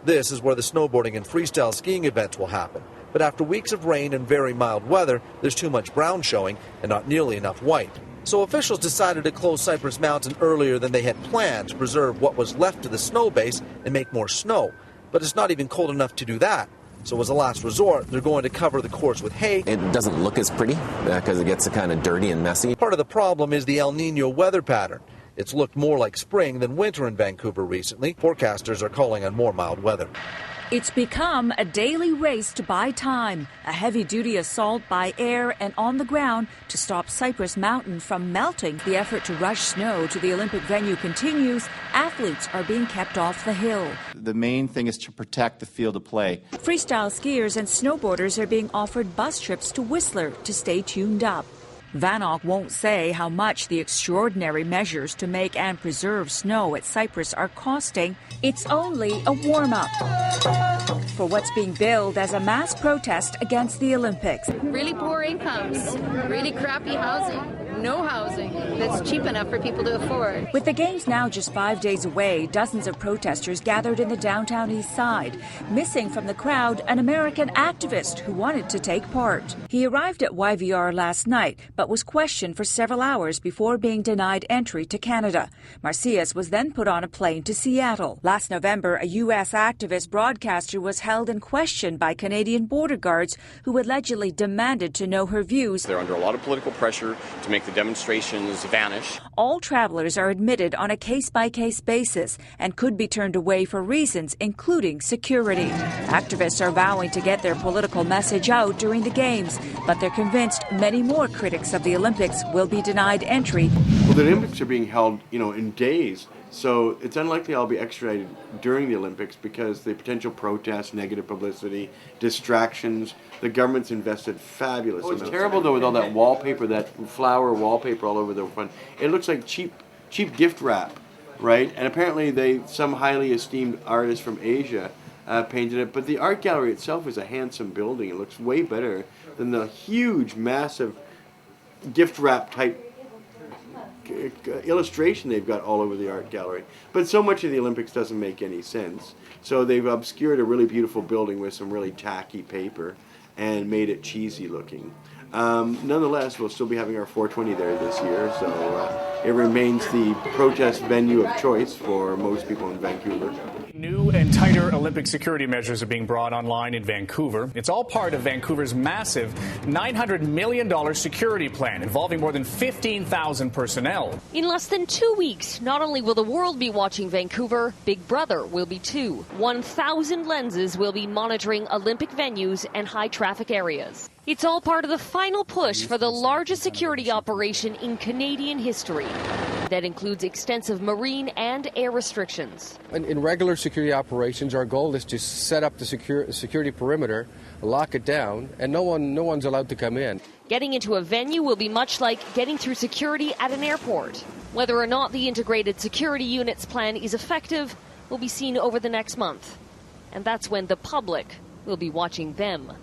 This is where the snowboarding and freestyle skiing events will happen. But after weeks of rain and very mild weather, there's too much brown showing and not nearly enough white. So officials decided to close Cypress Mountain earlier than they had planned to preserve what was left of the snow base and make more snow. But it's not even cold enough to do that. So as a last resort, they're going to cover the course with hay. It doesn't look as pretty because it gets kind of dirty and messy. Part of the problem is the El Nino weather pattern. It's looked more like spring than winter in Vancouver recently. Forecasters are calling on more mild weather. It's become a daily race to buy time, a heavy-duty assault by air and on the ground to stop Cypress Mountain from melting. The effort to rush snow to the Olympic venue continues. Athletes are being kept off the hill. The main thing is to protect the field of play. Freestyle skiers and snowboarders are being offered bus trips to Whistler to stay tuned up. Vanok won't say how much the extraordinary measures to make and preserve snow at Cypress are costing. It's only a warm-up for what's being billed as a mass protest against the Olympics. Really poor incomes, really crappy housing. No housing that's cheap enough for people to afford. With the Games now just 5 days away, dozens of protesters gathered in the downtown east side. Missing from the crowd, an American activist who wanted to take part. He arrived at YVR last night, but was questioned for several hours before being denied entry to Canada. Marcius was then put on a plane to Seattle. Last November, a U.S. activist broadcaster was held in question by Canadian border guards who allegedly demanded to know her views. They're under a lot of political pressure to make the demonstrations vanish. All travelers are admitted on a case-by-case basis and could be turned away for reasons including security. Activists are vowing to get their political message out during the Games, but they're convinced many more critics of the Olympics will be denied entry. Well, the Olympics are being held, in days. So it's unlikely I'll be extradited during the Olympics because the potential protests, negative publicity, distractions, the government's invested fabulous amounts. It's terrible though with all that wallpaper, that flower wallpaper all over the front. It looks like cheap gift wrap, right? And apparently some highly esteemed artist from Asia painted it. But the art gallery itself is a handsome building. It looks way better than the huge, massive gift wrap type illustration they've got all over the art gallery. But so much of the Olympics doesn't make any sense. So they've obscured a really beautiful building with some really tacky paper and made it cheesy looking. Nonetheless, we'll still be having our 420 there this year, so it remains the protest venue of choice for most people in Vancouver. New and tighter Olympic security measures are being brought online in Vancouver. It's all part of Vancouver's massive $900 million security plan involving more than 15,000 personnel. In less than 2 weeks, not only will the world be watching Vancouver, Big Brother will be too. 1,000 lenses will be monitoring Olympic venues and high-traffic areas. It's all part of the final push for the largest security operation in Canadian history. That includes extensive marine and air restrictions. In regular security operations, our goal is to set up the security perimeter, lock it down, and no one's allowed to come in. Getting into a venue will be much like getting through security at an airport. Whether or not the integrated security unit's plan is effective will be seen over the next month. And that's when the public will be watching them.